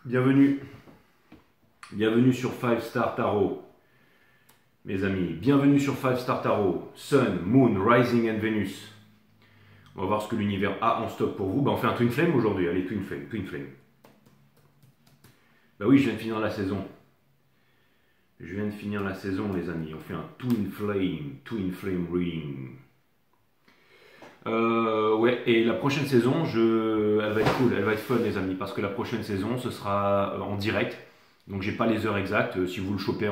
Bienvenue, bienvenue sur 5 Star Tarot, mes amis. Bienvenue sur 5 Star Tarot. Sun, Moon, Rising and Venus. On va voir ce que l'univers a en stock pour vous. On fait un Twin Flame aujourd'hui. Allez, Twin Flame, Twin Flame. Bah oui, je viens de finir la saison. Je viens de finir la saison, les amis. On fait un Twin Flame Reading. Ouais, et la prochaine saison, elle va être cool, elle va être fun, les amis, parce que la prochaine saison, ce sera en direct. Donc, j'ai pas les heures exactes. Si vous le chopez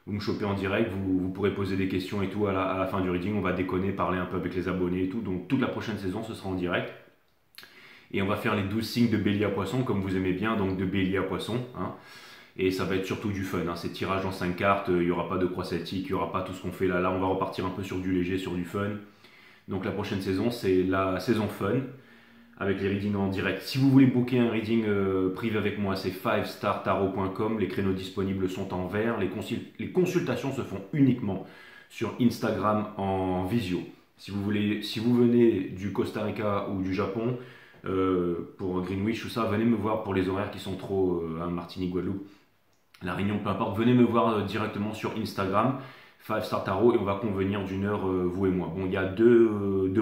vous me chopez en direct, vous pourrez poser des questions et tout à la fin du reading. On va déconner, parler un peu avec les abonnés et tout. Donc, toute la prochaine saison, ce sera en direct. Et on va faire les 12 signes de Bélier à Poisson, comme vous aimez bien, donc de Bélier à Poisson. Hein. Et ça va être surtout du fun. Hein. C'est tirage en 5 cartes, il n'y aura pas de croix celtique, il n'y aura pas tout ce qu'on fait là. Là, on va repartir un peu sur du léger, sur du fun. Donc la prochaine saison, c'est la saison fun, avec les readings en direct. Si vous voulez booker un reading privé avec moi, c'est 5startarot.com. Les créneaux disponibles sont en vert. Les consultations se font uniquement sur Instagram en visio. Si vous venez du Costa Rica ou du Japon, pour Greenwich ou ça, venez me voir pour les horaires qui sont trop à Martinique, Guadeloupe, La Réunion, peu importe. Venez me voir directement sur Instagram. 5 Star Tarot, et on va convenir d'une heure, vous et moi. Bon, il y a deux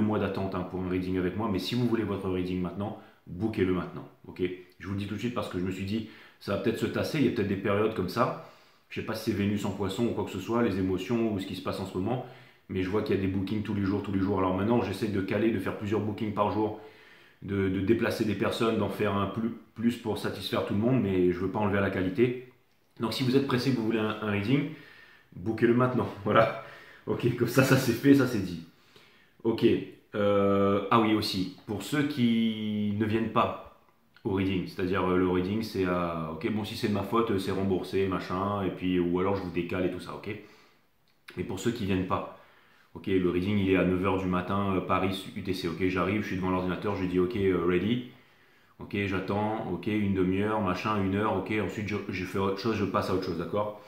mois d'attente pour un reading avec moi, mais si vous voulez votre reading maintenant, bookez-le maintenant. Ok, je vous le dis tout de suite parce que je me suis dit, ça va peut-être se tasser, il y a peut-être des périodes comme ça. Je ne sais pas si c'est Vénus en Poisson ou quoi que ce soit, les émotions ou ce qui se passe en ce moment, mais je vois qu'il y a des bookings tous les jours, tous les jours. Alors maintenant, j'essaie de caler, de faire plusieurs bookings par jour, de déplacer des personnes, d'en faire un plus pour satisfaire tout le monde, mais je ne veux pas enlever à la qualité. Donc si vous êtes pressé, que vous voulez un reading, bookez-le maintenant, voilà. Ok, comme ça c'est fait, ça c'est dit. Ok, ah oui aussi, pour ceux qui ne viennent pas au reading, c'est-à-dire le reading c'est à, ok, bon si c'est de ma faute, c'est remboursé, machin, et puis, ou alors je vous décale et tout ça, ok. Mais pour ceux qui viennent pas, ok, le reading il est à 9 h du matin, Paris, UTC, ok, j'arrive, je suis devant l'ordinateur, je dis ok, ready, ok, j'attends, ok, une demi-heure, machin, une heure, ok, ensuite je fais autre chose, je passe à autre chose, d'accord.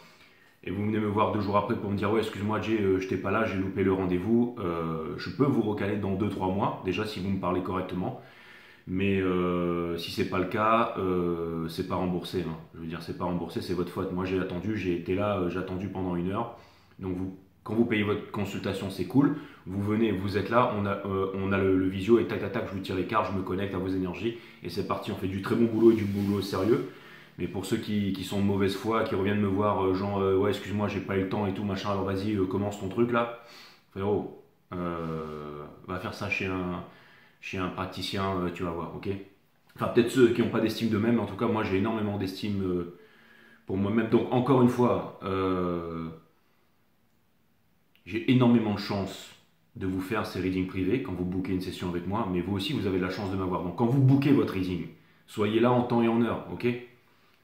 Et vous venez me voir 2 jours après pour me dire ouais excuse-moi Jay, je n'étais pas là, j'ai loupé le rendez-vous, je peux vous recaler dans 2-3 mois, déjà si vous me parlez correctement, mais si c'est pas le cas, c'est pas remboursé, hein. Je veux dire c'est pas remboursé, c'est votre faute, moi j'ai attendu, j'ai été là, j'ai attendu pendant une heure, donc quand vous payez votre consultation c'est cool, vous venez, vous êtes là, on a le visio et tac tac tac, je vous tire les cartes, je me connecte à vos énergies et c'est parti, on fait du très bon boulot et du boulot sérieux. Mais pour ceux qui sont de mauvaise foi, qui reviennent me voir, genre ouais excuse-moi j'ai pas eu le temps et tout machin, alors vas-y commence ton truc là, frérot, va faire ça chez un praticien, tu vas voir, ok. Enfin peut-être ceux qui n'ont pas d'estime d'eux-mêmes, mais en tout cas moi j'ai énormément d'estime pour moi-même. Donc encore une fois, j'ai énormément de chance de vous faire ces readings privés quand vous bookez une session avec moi, mais vous aussi vous avez la chance de m'avoir. Donc quand vous bookez votre reading, soyez là en temps et en heure, ok.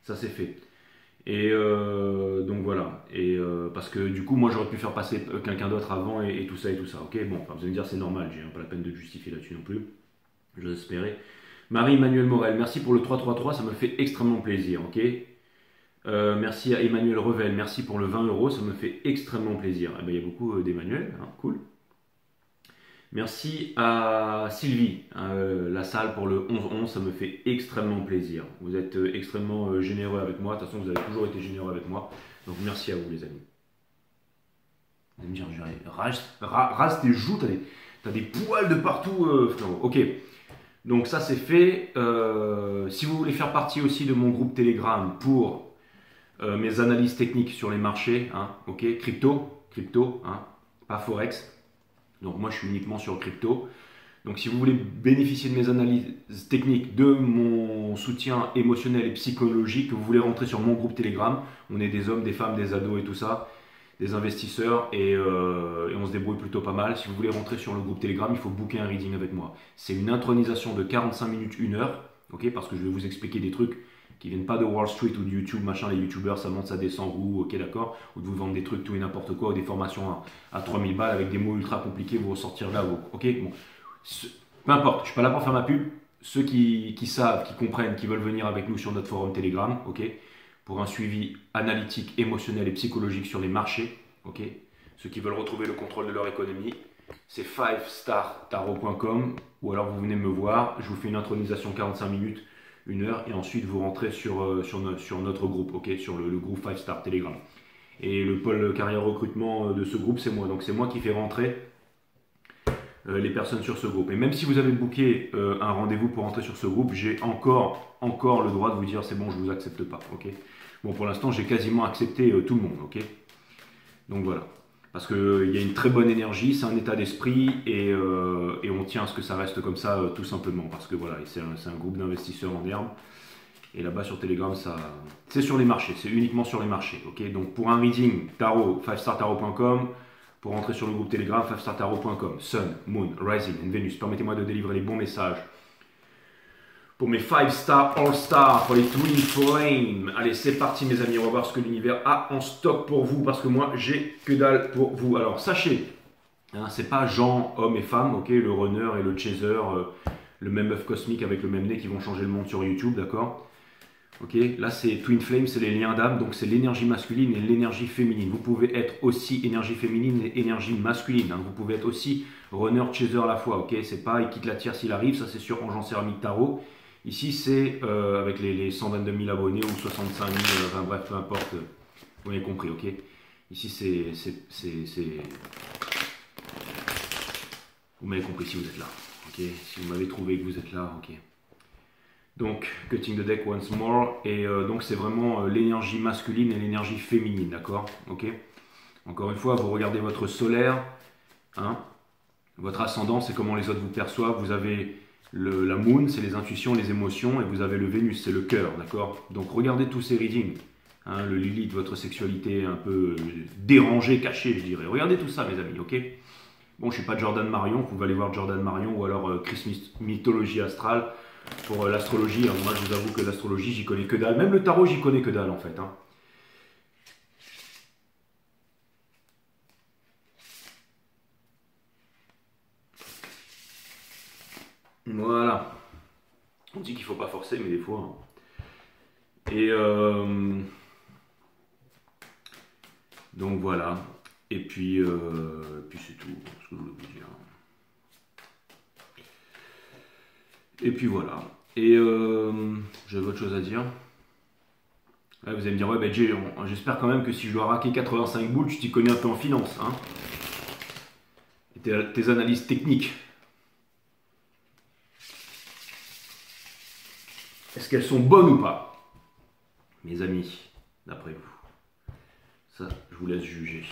Ça c'est fait. Et donc voilà. Et parce que du coup, moi j'aurais pu faire passer quelqu'un d'autre avant et tout ça et tout ça. Ok, bon, enfin, vous allez me dire c'est normal, j'ai pas la peine de justifier là-dessus non plus. J'ose espérer. Marie-Emmanuel Morel, merci pour le 333, ça me fait extrêmement plaisir. Ok. Merci à Emmanuel Revel, merci pour le 20 euros, ça me fait extrêmement plaisir. Eh ben, il y a beaucoup d'Emmanuel, hein, cool. Merci à Sylvie, la salle pour le 11-11, ça me fait extrêmement plaisir. Vous êtes extrêmement généreux avec moi, de toute façon vous avez toujours été généreux avec moi, donc merci à vous les amis. Vous allez me dire, rase tes joues, t'as des poils de partout, frérot. Ok, donc ça c'est fait. Si vous voulez faire partie aussi de mon groupe Telegram pour mes analyses techniques sur les marchés, hein, ok, crypto, hein, pas Forex. Donc moi je suis uniquement sur crypto. Donc si vous voulez bénéficier de mes analyses techniques, de mon soutien émotionnel et psychologique, vous voulez rentrer sur mon groupe Telegram, on est des hommes, des femmes, des ados et tout ça, des investisseurs et on se débrouille plutôt pas mal. Si vous voulez rentrer sur le groupe Telegram, il faut booker un reading avec moi. C'est une intronisation de 45 minutes, 1 heure, ok, parce que je vais vous expliquer des trucs qui viennent pas de Wall Street ou de YouTube, machin, les youtubeurs ça monte, ça descend, vous, ok d'accord, ou de vous vendre des trucs tout et n'importe quoi, ou des formations à 3000 balles avec des mots ultra compliqués, vous ressortir là, vous, ok, bon, peu importe, je suis pas là pour faire ma pub, ceux qui savent, qui comprennent, qui veulent venir avec nous sur notre forum Telegram, ok, pour un suivi analytique, émotionnel et psychologique sur les marchés, ok, ceux qui veulent retrouver le contrôle de leur économie, c'est 5startarot.com, ou alors vous venez me voir, je vous fais une intronisation 45 minutes, une heure, et ensuite vous rentrez sur notre groupe, ok, sur le groupe 5 Star Telegram. Et le pôle carrière recrutement de ce groupe, c'est moi. Donc c'est moi qui fais rentrer les personnes sur ce groupe. Et même si vous avez booké un rendez-vous pour rentrer sur ce groupe, j'ai encore le droit de vous dire c'est bon, je vous accepte pas, ok. Bon, pour l'instant, j'ai quasiment accepté tout le monde, ok. Donc voilà. Parce qu'il y a une très bonne énergie, c'est un état d'esprit et on tient à ce que ça reste comme ça tout simplement. Parce que voilà, c'est un groupe d'investisseurs en herbe. Et là-bas sur Telegram, c'est sur les marchés, c'est uniquement sur les marchés. Ok, donc pour un reading, tarot, 5startarot.com. Pour rentrer sur le groupe Telegram, 5startarot.com. Sun, Moon, Rising and Venus. Permettez-moi de délivrer les bons messages. Pour mes 5 Star All Star, pour les Twin Flame. Allez, c'est parti mes amis, on va voir ce que l'univers a en stock pour vous. Parce que moi, j'ai que dalle pour vous. Alors, sachez, hein, c'est pas Jean, homme et femme, ok, le runner et le chaser, le même œuf cosmique avec le même nez qui vont changer le monde sur YouTube, d'accord. Ok, là c'est Twin Flame, c'est les liens d'âme, donc c'est l'énergie masculine et l'énergie féminine. Vous pouvez être aussi énergie féminine et énergie masculine. Hein. Vous pouvez être aussi runner, chaser à la fois. Ok, c'est pas il quitte la tierre s'il arrive, ça c'est sur Ange Céramique Tarot. Ici c'est avec les 122 000 abonnés ou 65 000, enfin bref, peu importe. Vous avez compris, ok. Ici c'est. Vous m'avez compris si vous êtes là. Ok, si vous m'avez trouvé que vous êtes là, ok. Donc, cutting the deck once more, et donc c'est vraiment l'énergie masculine et l'énergie féminine, d'accord? Ok. Encore une fois, vous regardez votre solaire, hein, votre ascendant, c'est comment les autres vous perçoivent. Vous avez la moon, c'est les intuitions, les émotions, et vous avez le Vénus, c'est le cœur, d'accord? Donc regardez tous ces readings, hein, le Lilith, votre sexualité un peu dérangée, cachée, je dirais. Regardez tout ça, mes amis, ok? Bon, je suis pas Jordan Marion, vous pouvez aller voir Jordan Marion ou alors Chris Mythologie Astrale. Pour l'astrologie, hein, moi je vous avoue que l'astrologie j'y connais que dalle, même le tarot j'y connais que dalle en fait. Hein. Voilà. On dit qu'il ne faut pas forcer, mais des fois. Hein. Et donc voilà. Et puis c'est tout ce que je voulais vous dire. Et puis voilà. Et j'avais autre chose à dire. Là, vous allez me dire, ouais, ben Jay, j'espère quand même que si je dois raquer 85 boules, tu t'y connais un peu en finance. Hein. Et tes analyses techniques. Est-ce qu'elles sont bonnes ou pas? Mes amis, d'après vous. Ça, je vous laisse juger.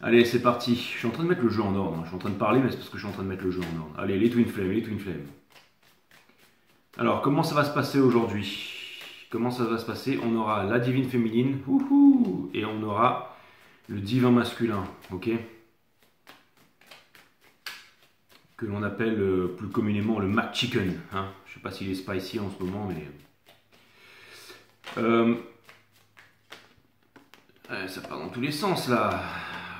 Allez, c'est parti. Je suis en train de mettre le jeu en ordre. Hein. Je suis en train de parler, mais c'est parce que je suis en train de mettre le jeu en ordre. Allez, les Twin Flames, les Twin Flames. Alors, comment ça va se passer aujourd'hui? Comment ça va se passer? On aura la divine féminine, et on aura le divin masculin, ok? Que l'on appelle plus communément le McChicken. Hein? Je ne sais pas s'il est spicy en ce moment, mais... ça part dans tous les sens, là.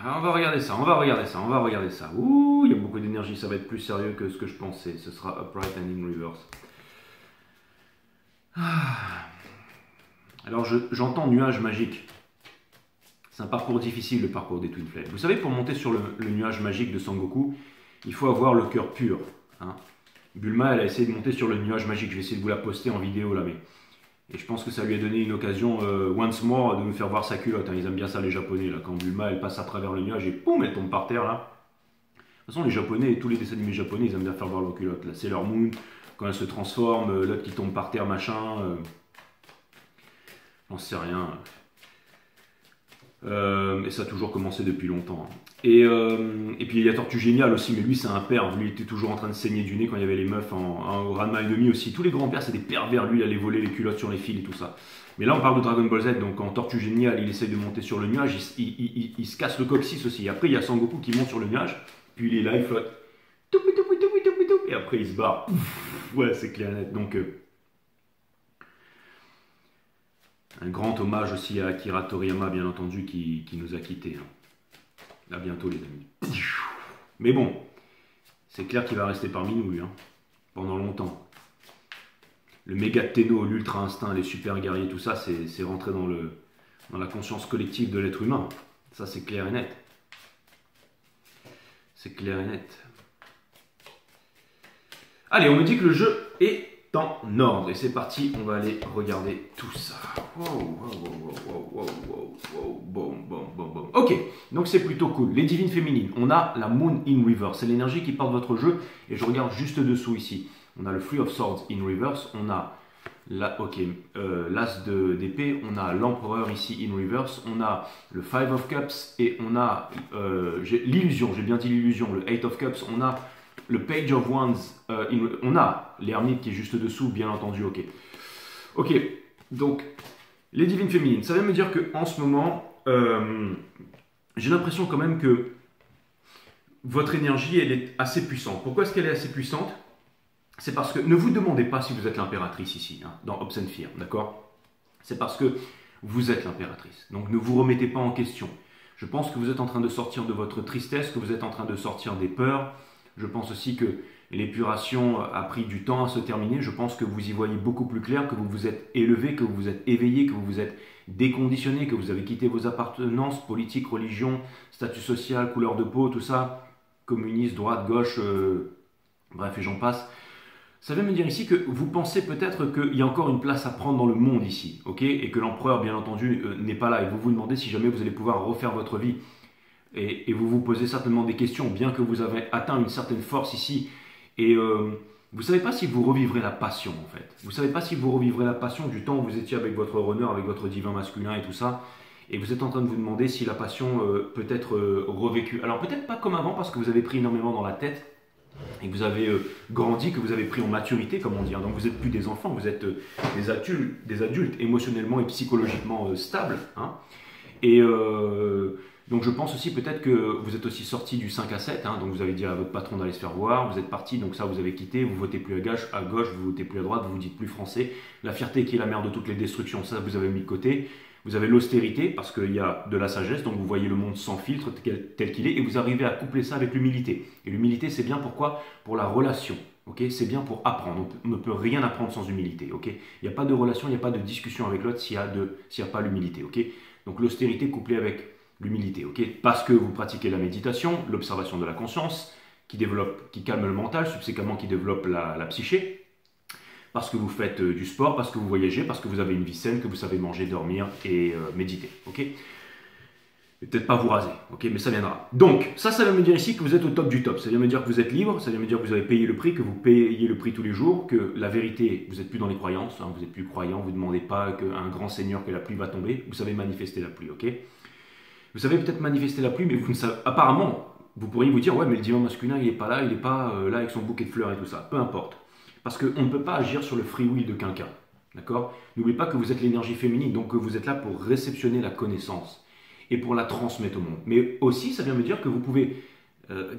On va regarder ça, on va regarder ça, on va regarder ça. Ouh, il y a beaucoup d'énergie, ça va être plus sérieux que ce que je pensais. Ce sera upright and in reverse. Alors, j'entends nuage magique. C'est un parcours difficile, le parcours des Twin Flames. Vous savez, pour monter sur le nuage magique de Sangoku, il faut avoir le cœur pur. Hein. Bulma, elle a essayé de monter sur le nuage magique. Je vais essayer de vous la poster en vidéo, là, mais... Et je pense que ça lui a donné une occasion, once more, de nous faire voir sa culotte. Hein. Ils aiment bien ça, les Japonais, là. Quand Bulma, elle passe à travers le nuage et poum, elle tombe par terre, là. De toute façon, les Japonais, et tous les dessins animés japonais, ils aiment bien faire voir leur culotte, là. C'est leur moon, quand elle se transforme, l'autre qui tombe par terre, machin... J'en sais rien. Et ça a toujours commencé depuis longtemps. Hein. Et puis il y a Tortue Géniale aussi, mais lui c'est un pervers. Lui il était toujours en train de saigner du nez quand il y avait les meufs au Ranma et demi aussi. Tous les grands-pères c'est des pervers. Lui il allait voler les culottes sur les fils et tout ça. Mais là on parle de Dragon Ball Z, donc quand Tortue Géniale il essaye de monter sur le nuage, il se casse le coccyx aussi. Après il y a Sangoku qui monte sur le nuage, puis il est là, il flotte. Et après il se barre. Ouais, c'est clair et net. Donc... un grand hommage aussi à Akira Toriyama, bien entendu, qui nous a quittés. Hein. À bientôt, les amis. Mais bon, c'est clair qu'il va rester parmi nous, lui, hein, pendant longtemps. Le méga téno, l'ultra instinct, les super guerriers, tout ça, c'est rentré dans la conscience collective de l'être humain. Ça, c'est clair et net. C'est clair et net. Allez, on me dit que le jeu est en ordre. Et c'est parti, on va aller regarder tout ça. Ok, donc c'est plutôt cool. Les divines féminines, on a la Moon in Reverse. C'est l'énergie qui porte votre jeu. Et je regarde juste dessous ici. On a le Three of Swords in Reverse. On a l'As d'épée. On a l'Empereur ici in Reverse. On a le Five of Cups. Et on a l'illusion, j'ai bien dit l'illusion, le Eight of Cups. On a le Page of Wands, on a l'ermite qui est juste dessous, bien entendu, ok. Ok, donc, les divines féminines, ça veut me dire qu'en ce moment, j'ai l'impression quand même que votre énergie, elle est assez puissante. Pourquoi est-ce qu'elle est assez puissante? C'est parce que, ne vous demandez pas si vous êtes l'impératrice ici, hein, dans Hopes and Fear, d'accord? C'est parce que vous êtes l'impératrice, donc ne vous remettez pas en question. Je pense que vous êtes en train de sortir de votre tristesse, que vous êtes en train de sortir des peurs. Je pense aussi que l'épuration a pris du temps à se terminer. Je pense que vous y voyez beaucoup plus clair, que vous vous êtes élevé, que vous vous êtes éveillé, que vous vous êtes déconditionné, que vous avez quitté vos appartenances, politique, religion, statut social, couleur de peau, tout ça, communiste, droite, gauche, bref et j'en passe. Ça veut me dire ici que vous pensez peut-être qu'il y a encore une place à prendre dans le monde ici, ok? Et que l'empereur, bien entendu, n'est pas là. Et vous vous demandez si jamais vous allez pouvoir refaire votre vie. Et vous vous posez certainement des questions, bien que vous avez atteint une certaine force ici. Et vous ne savez pas si vous revivrez la passion, en fait. Vous ne savez pas si vous revivrez la passion du temps où vous étiez avec votre runner, avec votre divin masculin et tout ça. Et vous êtes en train de vous demander si la passion peut être revécue. Alors peut-être pas comme avant, parce que vous avez pris énormément dans la tête. Et que vous avez grandi, que vous avez pris en maturité, comme on dit. Donc vous n'êtes plus des enfants, vous êtes des adultes émotionnellement et psychologiquement stables. Hein. Et... donc je pense aussi peut-être que vous êtes aussi sorti du 5 à 7, hein, donc vous avez dit à votre patron d'aller se faire voir, vous êtes parti, donc ça vous avez quitté, vous votez plus à gauche, vous votez plus à droite, vous vous dites plus français. La fierté qui est la mère de toutes les destructions, ça vous avez mis de côté. Vous avez l'austérité parce qu'il y a de la sagesse, donc vous voyez le monde sans filtre tel qu'il est, et vous arrivez à coupler ça avec l'humilité. Et l'humilité c'est bien pourquoi? Pour la relation. Okay, c'est bien pour apprendre, on ne peut rien apprendre sans humilité. Okay, il n'y a pas de relation, il n'y a pas de discussion avec l'autre s'il n'y a pas l'humilité. Okay, donc l'austérité couplée avec l'humilité, ok? Parce que vous pratiquez la méditation, l'observation de la conscience, qui calme le mental, subséquemment qui développe la psyché, parce que vous faites du sport, parce que vous voyagez, parce que vous avez une vie saine, que vous savez manger, dormir et méditer, ok? Et peut-être pas vous raser, ok? Mais ça viendra. Donc, ça veut me dire ici que vous êtes au top du top. Ça vient me dire que vous êtes libre, ça vient me dire que vous avez payé le prix, que vous payez le prix tous les jours, que la vérité, vous n'êtes plus dans les croyances, hein, vous n'êtes plus croyant, vous ne demandez pas qu'un grand seigneur que la pluie va tomber, vous savez manifester la pluie, ok? Vous savez peut-être manifester la pluie, mais vous ne savez... Apparemment, vous pourriez vous dire, ouais, mais le divin masculin, il n'est pas là, il n'est pas là avec son bouquet de fleurs et tout ça. Peu importe. Parce qu'on ne peut pas agir sur le free will de quelqu'un. D'accord? N'oubliez pas que vous êtes l'énergie féminine, donc que vous êtes là pour réceptionner la connaissance et pour la transmettre au monde. Mais aussi, ça vient me dire que vous pouvez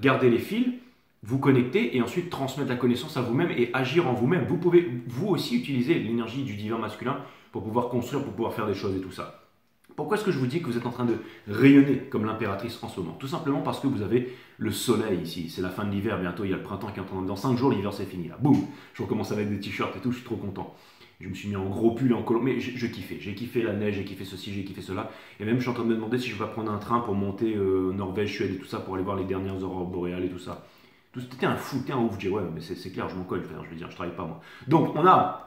garder les fils, vous connecter et ensuite transmettre la connaissance à vous-même et agir en vous-même. Vous pouvez, vous aussi, utiliser l'énergie du divin masculin pour pouvoir construire, pour pouvoir faire des choses et tout ça. Pourquoi est-ce que je vous dis que vous êtes en train de rayonner comme l'impératrice en ce moment? Tout simplement parce que vous avez le soleil ici. C'est la fin de l'hiver, bientôt il y a le printemps qui est en train de... Dans 5 jours, l'hiver c'est fini là. Boum! Je recommence avec des t-shirts et tout, je suis trop content. Je me suis mis en gros pull, en colo, mais je kiffais. J'ai kiffé la neige, j'ai kiffé ceci, j'ai kiffé cela. Et même je suis en train de me demander si je vais pas prendre un train pour monter Norvège, Suède et tout ça, pour aller voir les dernières aurores boréales et tout ça. C'était un fou, un ouf. Je dis ouais, mais c'est clair, je m'en colle, je veux dire, je travaille pas moi. Donc on a...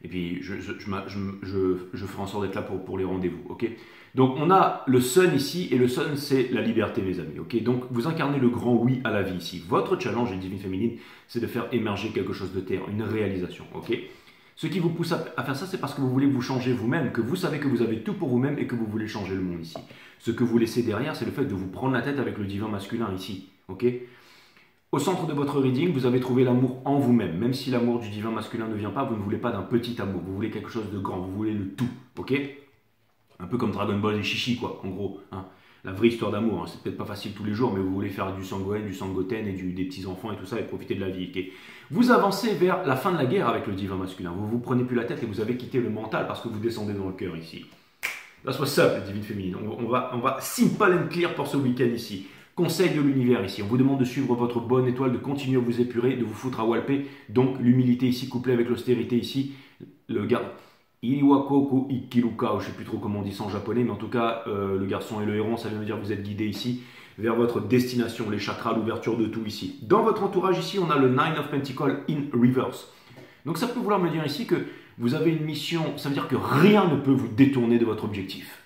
Et puis, je ferai en sorte d'être là pour les rendez-vous, ok? Donc, on a le Sun ici, et le Sun, c'est la liberté, mes amis, ok? Donc, vous incarnez le grand oui à la vie ici. Votre challenge, les divines féminines, c'est de faire émerger quelque chose de terre, une réalisation, ok? Ce qui vous pousse à faire ça, c'est parce que vous voulez vous changer vous-même, que vous savez que vous avez tout pour vous-même et que vous voulez changer le monde ici. Ce que vous laissez derrière, c'est le fait de vous prendre la tête avec le divin masculin ici, ok? Au centre de votre reading, vous avez trouvé l'amour en vous-même. Même si l'amour du divin masculin ne vient pas, vous ne voulez pas d'un petit amour. Vous voulez quelque chose de grand. Vous voulez le tout. Ok? Un peu comme Dragon Ball et Chichi, quoi, en gros. Hein. La vraie histoire d'amour. Hein. C'est peut-être pas facile tous les jours, mais vous voulez faire du Sangoen, du Sangoten et des petits-enfants et tout ça et profiter de la vie. Okay? Vous avancez vers la fin de la guerre avec le divin masculin. Vous ne vous prenez plus la tête et vous avez quitté le mental parce que vous descendez dans le cœur ici. That's what's up, les divines féminines. On va simple and clear pour ce week-end ici. Conseil de l'univers ici, on vous demande de suivre votre bonne étoile, de continuer à vous épurer, de vous foutre à walper. Donc l'humilité ici couplée avec l'austérité ici, le garde. Iriwakoku Ikiruka, je ne sais plus trop comment on dit ça en japonais, mais en tout cas, le garçon et le héron, ça veut dire que vous êtes guidé ici vers votre destination, les chakras, l'ouverture de tout ici. Dans votre entourage ici, on a le Nine of Pentacles in reverse. Donc ça peut vouloir me dire ici que vous avez une mission, ça veut dire que rien ne peut vous détourner de votre objectif.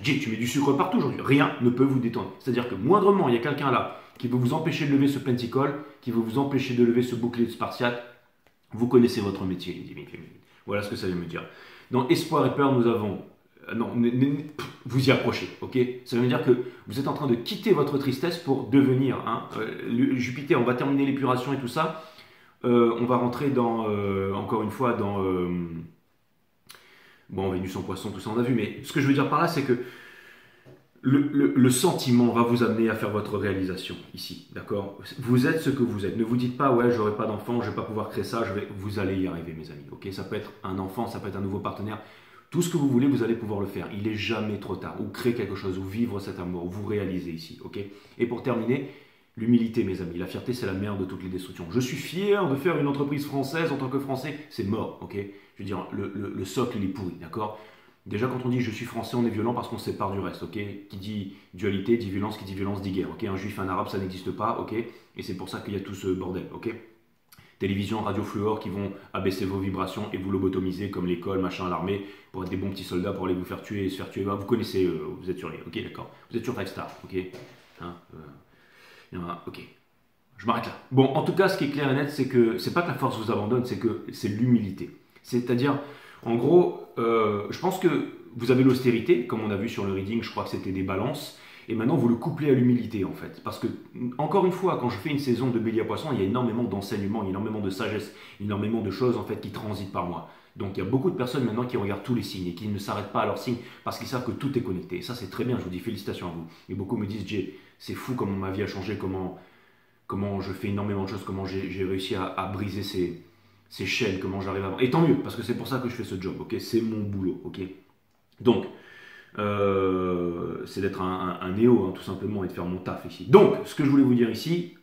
Jay, tu mets du sucre partout aujourd'hui, rien ne peut vous détourner. C'est-à-dire que moindrement, il y a quelqu'un là qui veut vous empêcher de lever ce pentacle, qui veut vous empêcher de lever ce bouclier spartiate, vous connaissez votre métier, les divines féminines. Voilà ce que ça veut me dire. Dans espoir et peur, nous avons... Non, vous y approchez, ok? Ça veut dire que vous êtes en train de quitter votre tristesse pour devenir... Jupiter, on va terminer l'épuration et tout ça. On va rentrer dans, encore une fois, dans... bon, Vénus en poisson, tout ça on a vu, mais ce que je veux dire par là, c'est que le sentiment va vous amener à faire votre réalisation ici, d'accord? Vous êtes ce que vous êtes. Ne vous dites pas, ouais, j'aurai pas d'enfant, je vais pas pouvoir créer ça, vous allez y arriver, mes amis, ok? Ça peut être un enfant, ça peut être un nouveau partenaire. Tout ce que vous voulez, vous allez pouvoir le faire. Il n'est jamais trop tard. Ou créer quelque chose, ou vivre cet amour, ou vous réaliser ici, ok? Et pour terminer, l'humilité, mes amis. La fierté, c'est la mère de toutes les destructions. Je suis fier de faire une entreprise française en tant que Français. C'est mort, ok? Je veux dire, le socle, il est pourri, d'accord? Déjà, quand on dit je suis français, on est violent parce qu'on se sépare du reste, ok? Qui dit dualité, dit violence, qui dit violence, dit guerre, ok? Un juif, un arabe, ça n'existe pas, ok? Et c'est pour ça qu'il y a tout ce bordel, ok? Télévision, radio, fluor qui vont abaisser vos vibrations et vous lobotomiser comme l'école, machin, l'armée, pour être des bons petits soldats, pour aller vous faire tuer et se faire tuer. Vous connaissez, vous êtes sur les... Ok, d'accord. Vous êtes sur Five Star, ok? Hein, ok. Je m'arrête là. Bon, en tout cas, ce qui est clair et net, c'est que c'est pas que la force vous abandonne, c'est que c'est l'humilité. C'est-à-dire, en gros, je pense que vous avez l'austérité, comme on a vu sur le reading, je crois que c'était des balances, et maintenant vous le couplez à l'humilité en fait. Parce que, encore une fois, quand je fais une saison de Bélier à Poisson, il y a énormément d'enseignements, énormément de sagesse, énormément de choses en fait qui transitent par moi. Donc il y a beaucoup de personnes maintenant qui regardent tous les signes et qui ne s'arrêtent pas à leurs signes parce qu'ils savent que tout est connecté. Et ça c'est très bien, je vous dis félicitations à vous. Et beaucoup me disent, Jay, c'est fou comment ma vie a changé, comment je fais énormément de choses, comment j'ai réussi à briser ces chaînes, comment j'arrive à... Et tant mieux, parce que c'est pour ça que je fais ce job, ok? C'est mon boulot, ok? Donc, c'est d'être un néo, hein, tout simplement, et de faire mon taf ici. Donc, ce que je voulais vous dire ici,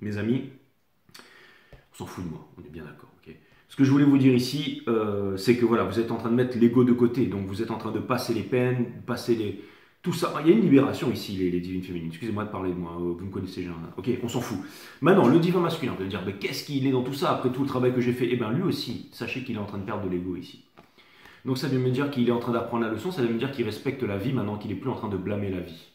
mes amis, on s'en fout de moi, on est bien d'accord, ok? Ce que je voulais vous dire ici, c'est que voilà, vous êtes en train de mettre l'ego de côté, donc vous êtes en train de passer les peines, passer les... Tout ça, il y a une libération ici, les divines féminines. Excusez-moi de parler de moi, vous me connaissez, j'ai un... Ok, on s'en fout. Maintenant, le divin masculin, vous allez dire, mais qu'est-ce qu'il est dans tout ça après tout le travail que j'ai fait? Eh bien, lui aussi, sachez qu'il est en train de perdre de l'ego ici. Donc ça veut me dire qu'il est en train d'apprendre la leçon, ça veut me dire qu'il respecte la vie maintenant qu'il n'est plus en train de blâmer la vie.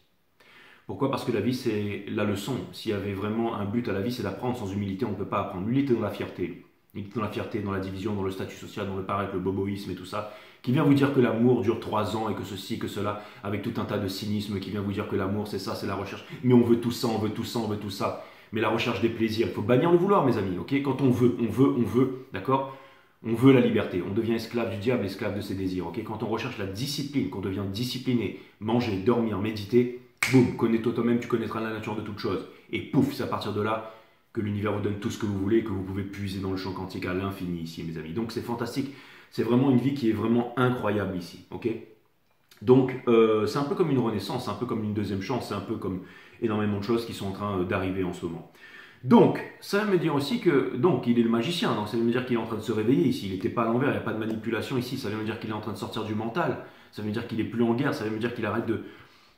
Pourquoi? Parce que la vie, c'est la leçon. S'il y avait vraiment un but à la vie, c'est d'apprendre. Sans humilité, on ne peut pas apprendre. Lui, il était dans la fierté. Il était dans la fierté, dans la division, dans le statut social, dans le paraître, le boboïsme et tout ça, qui vient vous dire que l'amour dure 3 ans et que ceci, que cela, avec tout un tas de cynisme, qui vient vous dire que l'amour, c'est ça, c'est la recherche. Mais on veut tout ça, on veut tout ça, on veut tout ça. Mais la recherche des plaisirs, il faut bannir le vouloir, mes amis, ok? Quand on veut, d'accord? On veut la liberté, on devient esclave du diable, esclave de ses désirs, ok? Quand on recherche la discipline, qu'on devient discipliné, manger, dormir, méditer, boum, connais-toi toi-même, tu connaîtras la nature de toute chose. Et pouf, c'est à partir de là que l'univers vous donne tout ce que vous voulez, que vous pouvez puiser dans le champ quantique à l'infini ici, mes amis. Donc c'est fantastique, c'est vraiment une vie qui est vraiment incroyable ici, ok? Donc c'est un peu comme une renaissance, c'est un peu comme une deuxième chance, c'est un peu comme énormément de choses qui sont en train d'arriver en ce moment. Donc, ça veut me dire aussi que, donc, il est le magicien, donc ça veut me dire qu'il est en train de se réveiller ici, il n'était pas à l'envers, il n'y a pas de manipulation ici, ça veut me dire qu'il est en train de sortir du mental, ça veut me dire qu'il n'est plus en guerre, ça veut me dire qu'il arrête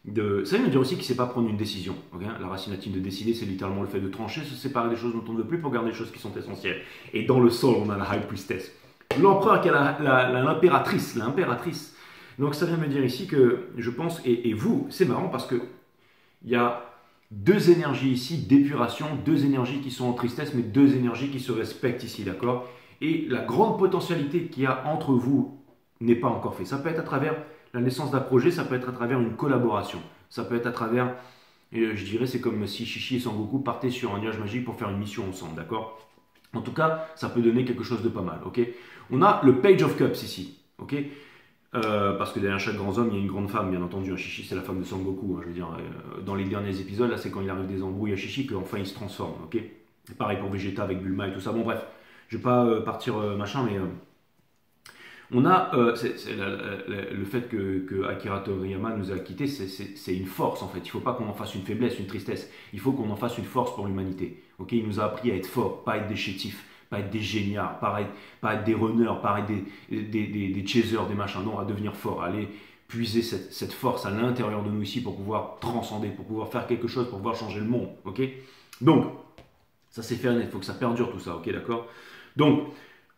ça veut me dire aussi qu'il ne sait pas prendre une décision. Okay, la racine latine de décider, c'est littéralement le fait de trancher, se séparer des choses dont on ne veut plus pour garder les choses qui sont essentielles. Et dans le sol, on a la High Priestess. L'empereur qui a l'impératrice, l'impératrice. Donc ça vient me dire ici que, je pense, et vous, c'est marrant parce que il y a 2 énergies ici, d'épuration, 2 énergies qui sont en tristesse, mais 2 énergies qui se respectent ici, d'accord? Et la grande potentialité qu'il y a entre vous n'est pas encore faite. Ça peut être à travers la naissance d'un projet, ça peut être à travers une collaboration, ça peut être à travers, je dirais, c'est comme si Chichi et Sangoku partaient sur un nuage magique pour faire une mission ensemble, d'accord? En tout cas, ça peut donner quelque chose de pas mal, ok? On a le Page of Cups ici, ok? Parce que derrière chaque grand homme, il y a une grande femme, bien entendu. Chichi, c'est la femme de Sangoku. Hein, je veux dire, dans les derniers épisodes, là, c'est quand il arrive des embrouilles à Chichi qu'enfin il se transforme. Ok. Pareil pour Vegeta avec Bulma et tout ça. Bon, bref, je vais pas partir machin, mais on a le fait que Akira Toriyama nous a quittés, c'est une force en fait. Il ne faut pas qu'on en fasse une faiblesse, une tristesse. Il faut qu'on en fasse une force pour l'humanité. Ok. Il nous a appris à être fort, pas à être des chétifs. Pas être des géniards, pas être des runners, pas être des chasers, des machins, non, à devenir fort, aller puiser cette force à l'intérieur de nous ici pour pouvoir transcender, pour pouvoir faire quelque chose, pour pouvoir changer le monde. Ok? Donc, ça c'est fait net, il faut que ça perdure tout ça. Ok, d'accord? Donc,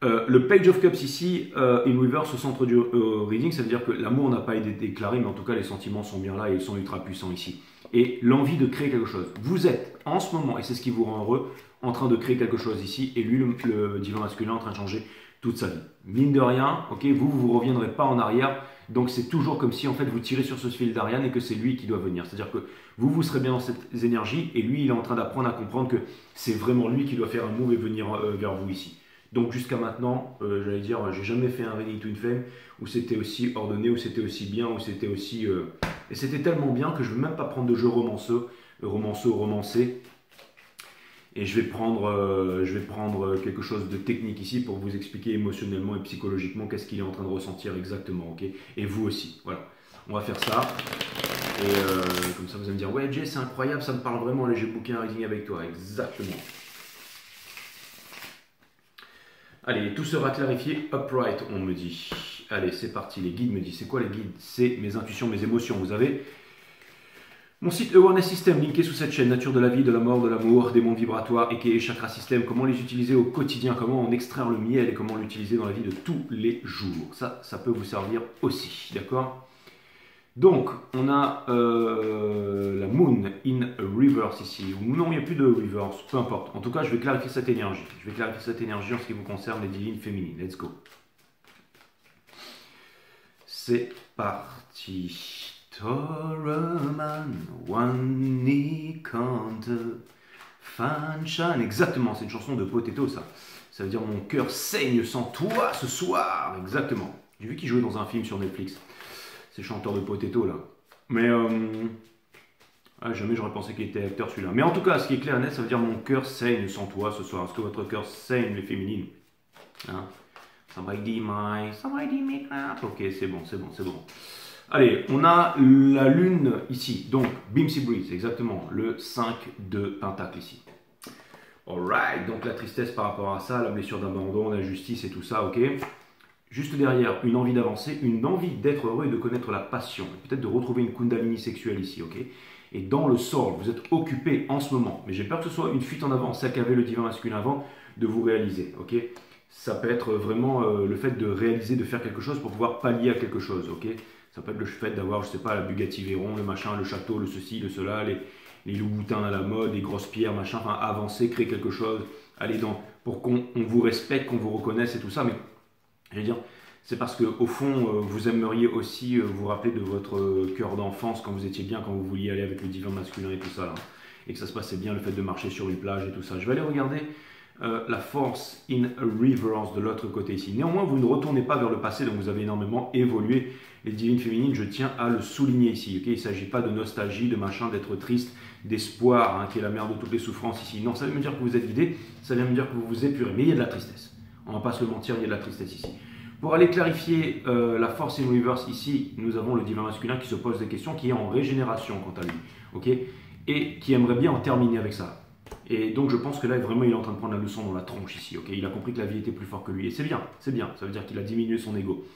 le Page of Cups ici, in reverse au centre du reading, ça veut dire que l'amour n'a pas été déclaré, mais en tout cas les sentiments sont bien là et ils sont ultra puissants ici. Et l'envie de créer quelque chose. Vous êtes en ce moment, et c'est ce qui vous rend heureux, en train de créer quelque chose ici, et lui, le divin masculin, en train de changer toute sa vie. Mine de rien, ok, vous reviendrez pas en arrière, donc c'est toujours comme si en fait vous tirez sur ce fil d'Ariane et que c'est lui qui doit venir. C'est-à-dire que vous serez bien dans cette énergie, et lui, il est en train d'apprendre à comprendre que c'est vraiment lui qui doit faire un move et venir vers vous ici. Donc jusqu'à maintenant, j'allais dire, j'ai jamais fait un Reading Twin Flame où c'était aussi ordonné, où c'était aussi bien, où c'était aussi... Et c'était tellement bien que je ne veux même pas prendre de jeu romanceux, romancé. Et je vais prendre quelque chose de technique ici pour vous expliquer émotionnellement et psychologiquement qu'est-ce qu'il est en train de ressentir exactement, ok? Et vous aussi, voilà. On va faire ça. Et comme ça, vous allez me dire, ouais Jay, c'est incroyable, ça me parle vraiment, allez, j'ai booké un reading avec toi. Exactement. Allez, tout sera clarifié upright, on me dit. Allez, c'est parti. Les guides me disent, c'est quoi les guides? C'est mes intuitions, mes émotions. Vous avez mon site Awareness System, linké sous cette chaîne, nature de la vie, de la mort, de l'amour, des mondes vibratoires, et chakra system, comment les utiliser au quotidien, comment en extraire le miel et comment l'utiliser dans la vie de tous les jours. Ça peut vous servir aussi, d'accord? Donc, on a la Moon in reverse ici. Ou non, il n'y a plus de reverse, peu importe. En tout cas, je vais clarifier cette énergie. Je vais clarifier cette énergie en ce qui vous concerne, les divines féminines. Let's go. C'est parti. Toraman, one can't find shine. Exactement, c'est une chanson de Potato, ça. Ça veut dire mon cœur saigne sans toi ce soir. Exactement. J'ai vu qu'il jouait dans un film sur Netflix. Ces chanteurs de Potato là. Mais jamais j'aurais pensé qu'il était acteur celui-là. Mais en tout cas, ce qui est clair et net, ça veut dire mon cœur saigne sans toi ce soir. Est-ce que votre cœur saigne les féminines? Hein? Somebody make that. Ok, c'est bon. Allez, on a la lune ici. Donc, Bimsy Breeze, exactement. Le 5 de Pentacle ici. Alright, donc la tristesse par rapport à ça, la blessure d'abandon, la justice et tout ça, ok. Juste derrière, une envie d'avancer, une envie d'être heureux et de connaître la passion. Peut-être de retrouver une kundalini sexuelle ici, ok. Et dans le soul, vous êtes occupé en ce moment. Mais j'ai peur que ce soit une fuite en avant, celle qu'avait le divin masculin avant, de vous réaliser, ok. Ça peut être vraiment le fait de réaliser, de faire quelque chose pour pouvoir pallier à quelque chose, ok. Ça peut être le fait d'avoir, je sais pas, la Bugatti Veyron, le machin, le château, le ceci, le cela, les loups-boutins à la mode, les grosses pierres, machin, enfin avancer, créer quelque chose, aller pour qu'on vous respecte, qu'on vous reconnaisse et tout ça, mais je veux dire, c'est parce qu'au fond, vous aimeriez aussi vous rappeler de votre cœur d'enfance quand vous étiez bien, quand vous vouliez aller avec le divin masculin et tout ça, là, et que ça se passait bien, le fait de marcher sur une plage et tout ça. Je vais aller regarder la force in reverse de l'autre côté ici. Néanmoins, vous ne retournez pas vers le passé, donc vous avez énormément évolué. Les divines féminines, je tiens à le souligner ici. Okay, il ne s'agit pas de nostalgie, de machin, d'être triste, d'espoir, hein, qui est la mère de toutes les souffrances ici. Non, ça veut me dire que vous êtes guidé, ça vient me dire que vous vous épurez. Mais il y a de la tristesse. On ne va pas se le mentir, il y a de la tristesse ici. Pour aller clarifier la force in reverse ici, nous avons le divin masculin qui se pose des questions, qui est en régénération quant à lui. Okay, et qui aimerait bien en terminer avec ça. Et donc je pense que là, vraiment, il est en train de prendre la leçon dans la tronche ici. Okay, il a compris que la vie était plus forte que lui. Et c'est bien, ça veut dire qu'il a diminué son ego.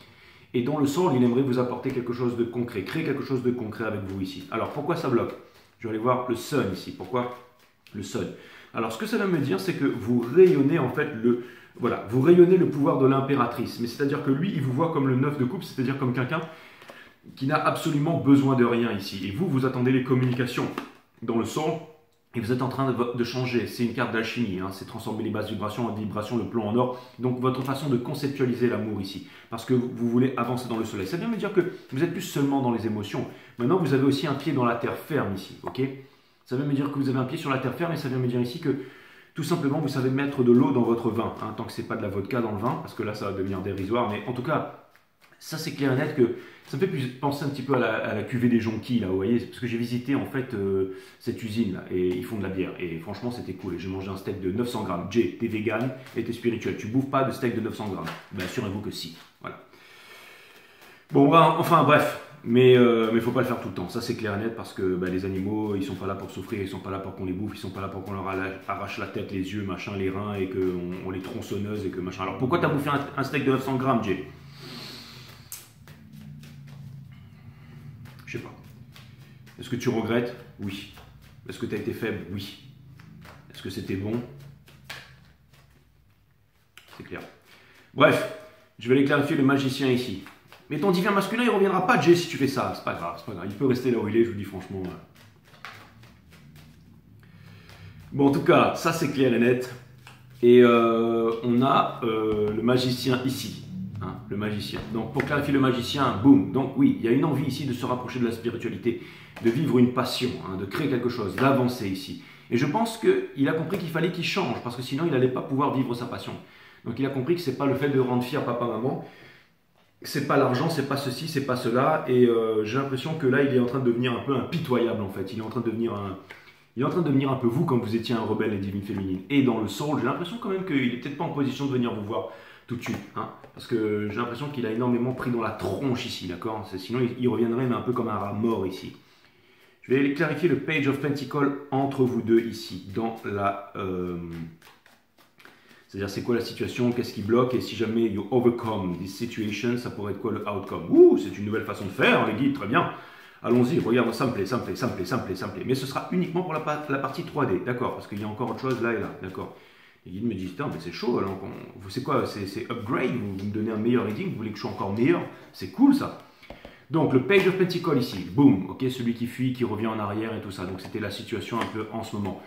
Et dans le soul, il aimerait vous apporter quelque chose de concret, créer quelque chose de concret avec vous ici. Alors, pourquoi ça bloque? Je vais aller voir le sun ici. Pourquoi le sun? Alors, ce que ça va me dire, c'est que vous rayonnez en fait vous rayonnez le pouvoir de l'impératrice. Mais c'est-à-dire que lui, il vous voit comme le 9 de coupe, c'est-à-dire comme quelqu'un qui n'a absolument besoin de rien ici. Et vous attendez les communications dans le soul. Et vous êtes en train de changer, c'est une carte d'alchimie, hein, c'est transformer les basses vibrations en vibrations, le plomb en or. Donc votre façon de conceptualiser l'amour ici, parce que vous voulez avancer dans le soleil. Ça vient me dire que vous êtes plus seulement dans les émotions. Maintenant, vous avez aussi un pied dans la terre ferme ici, ok? Ça vient me dire que vous avez un pied sur la terre ferme et ça vient me dire ici que tout simplement vous savez mettre de l'eau dans votre vin, hein, tant que c'est pas de la vodka dans le vin, parce que là ça va devenir dérisoire. Mais en tout cas, ça c'est clair et net que ça me fait penser un petit peu à la cuvée des Jonquilles, là, vous voyez, parce que j'ai visité en fait cette usine là, et ils font de la bière, et franchement c'était cool, et j'ai mangé un steak de 900 grammes. Jay, t'es vegan et t'es spirituel, tu bouffes pas de steak de 900 grammes. Ben assurez-vous que si, voilà. Bon, enfin bref, mais faut pas le faire tout le temps, ça c'est clair et net, parce que les animaux, ils sont pas là pour souffrir, ils sont pas là pour qu'on les bouffe, ils sont pas là pour qu'on leur arrache la tête, les yeux, machin, les reins, et qu'on les tronçonneuse, et que machin. Alors pourquoi t'as bouffé un steak de 900 grammes, Jay? Est-ce que tu regrettes? Oui. Est-ce que tu as été faible? Oui. Est-ce que c'était bon? C'est clair. Bref, je vais aller clarifier le magicien ici. Mais ton divin masculin, il ne reviendra pas, Jay, si tu fais ça. C'est pas grave, c'est pas grave. Il peut rester là où il est, je vous dis franchement. Bon, en tout cas, ça c'est clair et net. Et on a le magicien ici. Hein, le magicien. Donc, pour clarifier le magicien, boum. Donc, oui, il y a une envie ici de se rapprocher de la spiritualité, de vivre une passion, hein, de créer quelque chose, d'avancer ici. Et je pense qu'il a compris qu'il fallait qu'il change, parce que sinon, il n'allait pas pouvoir vivre sa passion. Donc, il a compris que ce n'est pas le fait de rendre fier papa, maman, c'est pas l'argent, c'est pas ceci, c'est pas cela. Et j'ai l'impression que là, il est en train de devenir un peu impitoyable, en fait. Il est en train de devenir un peu vous, comme vous étiez un rebelle et divine féminine. Et dans le soul, j'ai l'impression quand même qu'il n'est peut-être pas en position de venir vous voir tout de suite. Hein, parce que j'ai l'impression qu'il a énormément pris dans la tronche ici, d'accord? Sinon, il reviendrait mais un peu comme un rat mort ici. Je vais aller clarifier le Page of Pentacles entre vous deux ici, dans la... c'est-à-dire, c'est quoi la situation, qu'est-ce qui bloque, et si jamais you overcome this situation, ça pourrait être quoi le outcome? Ouh, c'est une nouvelle façon de faire, les guides, très bien. Allons-y, regarde, ça me plaît, ça me plaît, ça me plaît, ça me plaît, ça me plaît. Mais ce sera uniquement pour la partie 3D, d'accord? Parce qu'il y a encore autre chose là et là, d'accord? Les guides me disent, mais c'est chaud, alors, c'est quoi? C'est upgrade, vous me donnez un meilleur reading, vous voulez que je sois encore meilleur? C'est cool ça. Donc, le Page of Pentacles ici, boum, ok, celui qui fuit, qui revient en arrière et tout ça. Donc, c'était la situation un peu en ce moment.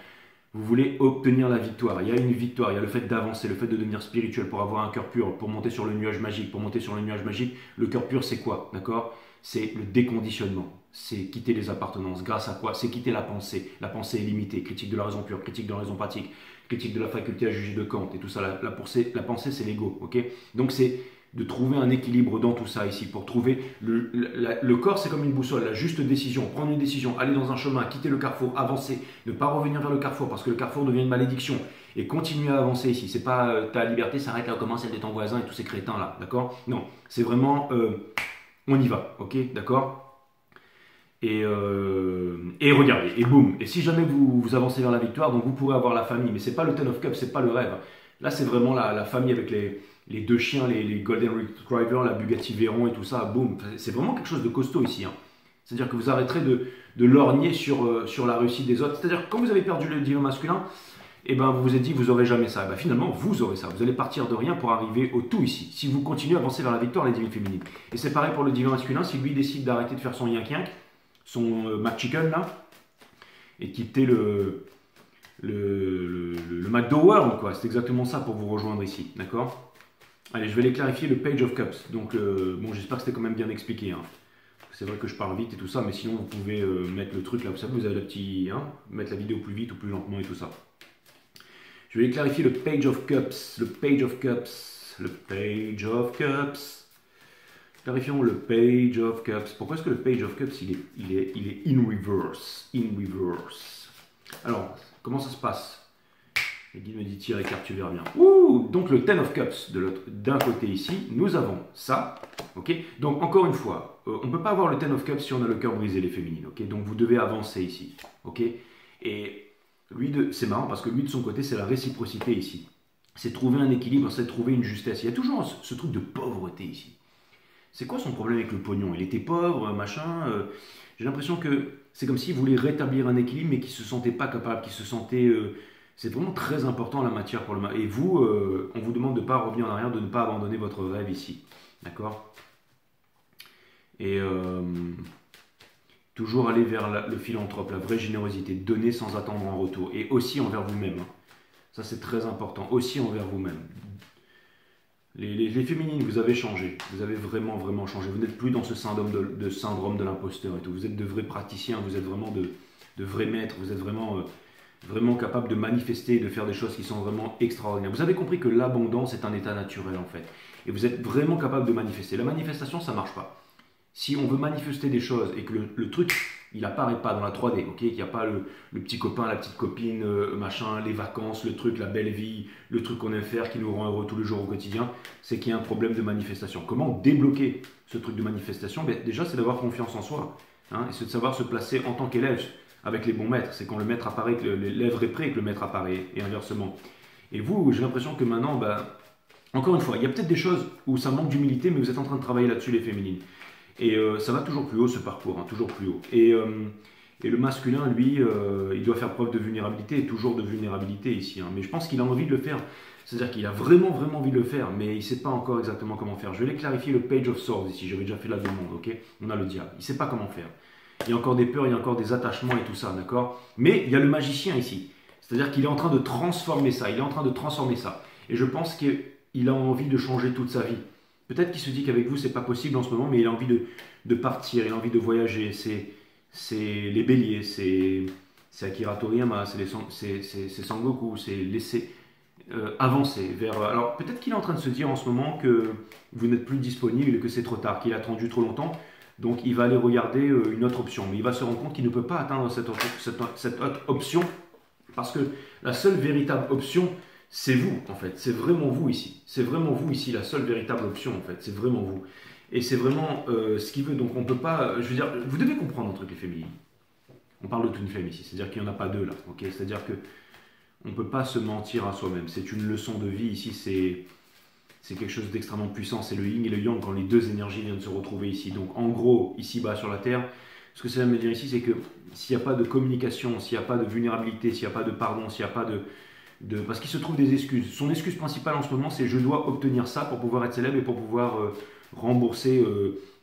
Vous voulez obtenir la victoire. Il y a une victoire, il y a le fait d'avancer, le fait de devenir spirituel, pour avoir un cœur pur, pour monter sur le nuage magique. Pour monter sur le nuage magique, le cœur pur, c'est quoi? D'accord? C'est le déconditionnement. C'est quitter les appartenances. Grâce à quoi? C'est quitter la pensée. La pensée est limitée. Critique de la raison pure, critique de la raison pratique, critique de la faculté à juger de Kant et tout ça. La pensée, c'est l'ego. Ok? Donc, c'est de trouver un équilibre dans tout ça ici, pour trouver le corps, c'est comme une boussole, la juste décision, prendre une décision, aller dans un chemin, quitter le carrefour, avancer, ne pas revenir vers le carrefour parce que le carrefour devient une malédiction, et continuer à avancer ici. C'est pas ta liberté s'arrête là, comment celle de ton voisin et tous ces crétins là, d'accord? Non, c'est vraiment on y va, ok, d'accord? Et regardez, et boum, et si jamais vous avancez vers la victoire, donc vous pourrez avoir la famille, mais c'est pas le Ten of Cups, c'est pas le rêve. Là, c'est vraiment la famille avec les deux chiens, les Golden Retriever, la Bugatti Veyron et tout ça, boum. C'est vraiment quelque chose de costaud ici. Hein. C'est-à-dire que vous arrêterez de lorgner sur la réussite des autres. C'est-à-dire que quand vous avez perdu le divin masculin, et ben vous vous êtes dit vous n'aurez jamais ça. Et ben finalement, vous aurez ça. Vous allez partir de rien pour arriver au tout ici. Si vous continuez à avancer vers la victoire, les divines féminines. Et c'est pareil pour le divin masculin. Si lui décide d'arrêter de faire son yin-yin, son McChicken là, et quitter le McDowell, quoi. C'est exactement ça pour vous rejoindre ici, d'accord? Allez, je vais les clarifier le Page of Cups. Donc, bon, j'espère que c'était quand même bien expliqué. Hein. C'est vrai que je parle vite et tout ça, mais sinon, vous pouvez mettre le truc là. Vous savez, vous avez le petit... Hein, mettre la vidéo plus vite ou plus lentement et tout ça. Je vais les clarifier le Page of Cups. Le Page of Cups. Le Page of Cups. Clarifions le Page of Cups. Pourquoi est-ce que le Page of Cups, il est in reverse? In reverse. Alors, comment ça se passe? Le guide me dit tire et carte, tu verras bien. Ouh, donc le Ten of Cups d'un côté ici, nous avons ça. Ok. Donc encore une fois, on ne peut pas avoir le Ten of Cups si on a le cœur brisé, les féminines. Ok. Donc vous devez avancer ici. Ok. Et lui, c'est marrant parce que lui de son côté, c'est la réciprocité ici. C'est trouver un équilibre, c'est trouver une justesse. Il y a toujours ce truc de pauvreté ici. C'est quoi son problème avec le pognon? Il était pauvre, machin. J'ai l'impression que c'est comme s'il voulait rétablir un équilibre, mais qu'il ne se sentait pas capable, qu'il se sentait... c'est vraiment très important la matière pour le mal. Et vous, on vous demande de ne pas revenir en arrière, de ne pas abandonner votre rêve ici. D'accord? Et toujours aller vers le philanthrope, la vraie générosité, donner sans attendre en retour. Et aussi envers vous-même. Hein. Ça, c'est très important. Aussi envers vous-même. Les féminines, vous avez changé. Vous avez vraiment, vraiment changé. Vous n'êtes plus dans ce syndrome de l'imposteur et tout. Vous êtes de vrais praticiens, vous êtes vraiment de vrais maîtres. Vous êtes vraiment... vraiment capable de manifester et de faire des choses qui sont vraiment extraordinaires. Vous avez compris que l'abondance est un état naturel en fait. Et vous êtes vraiment capable de manifester. La manifestation, ça ne marche pas. Si on veut manifester des choses et que le truc, il n'apparaît pas dans la 3D, ok, qu'il n'y a pas le petit copain, la petite copine, machin, les vacances, le truc, la belle vie, le truc qu'on aime faire qui nous rend heureux tous les jours au quotidien, c'est qu'il y a un problème de manifestation. Comment débloquer ce truc de manifestation? Déjà, c'est d'avoir confiance en soi. Hein, et c'est de savoir se placer en tant qu'élève avec les bons maîtres. C'est quand le maître apparaît que l'élève est prêt que le maître apparaît, et inversement. Et vous, j'ai l'impression que maintenant, encore une fois, il y a peut-être des choses où ça manque d'humilité, mais vous êtes en train de travailler là-dessus, les féminines. Et ça va toujours plus haut, ce parcours, hein, toujours plus haut. Et Et le masculin, lui, il doit faire preuve de vulnérabilité, et toujours de vulnérabilité ici. Hein. Mais je pense qu'il a envie de le faire. C'est-à-dire qu'il a vraiment, vraiment envie de le faire, mais il ne sait pas encore exactement comment faire. Je vais les clarifier le Page of Swords ici. J'avais déjà fait la demande, ok? On a le diable. Il ne sait pas comment faire. Il y a encore des peurs, il y a encore des attachements et tout ça, d'accord? Mais il y a le magicien ici. C'est-à-dire qu'il est en train de transformer ça. Il est en train de transformer ça. Et je pense qu'il a envie de changer toute sa vie. Peut-être qu'il se dit qu'avec vous, c'est pas possible en ce moment, mais il a envie de partir, il a envie de voyager. C'est les béliers, c'est Akira Toriyama, c'est Sangoku, c'est laisser avancer vers... Alors peut-être qu'il est en train de se dire en ce moment que vous n'êtes plus disponible et que c'est trop tard, qu'il a attendu trop longtemps, donc il va aller regarder une autre option. Mais il va se rendre compte qu'il ne peut pas atteindre cette autre option parce que la seule véritable option, c'est vous en fait, c'est vraiment vous ici. C'est vraiment vous ici, la seule véritable option en fait, c'est vraiment vous. Et c'est vraiment ce qu'il veut, donc on peut pas... Je veux dire, vous devez comprendre un truc les féminines. On parle de twin flame ici, c'est-à-dire qu'il n'y en a pas deux là, ok? C'est-à-dire que on ne peut pas se mentir à soi-même. C'est une leçon de vie ici, c'est quelque chose d'extrêmement puissant. C'est le yin et le yang quand les deux énergies viennent se retrouver ici. Donc en gros, ici-bas sur la Terre, ce que ça veut me dire ici, c'est que s'il n'y a pas de communication, s'il n'y a pas de vulnérabilité, s'il n'y a pas de pardon, s'il n'y a pas parce qu'il se trouve des excuses. Son excuse principale en ce moment, c'est je dois obtenir ça pour pouvoir être célèbre et pour pouvoir rembourser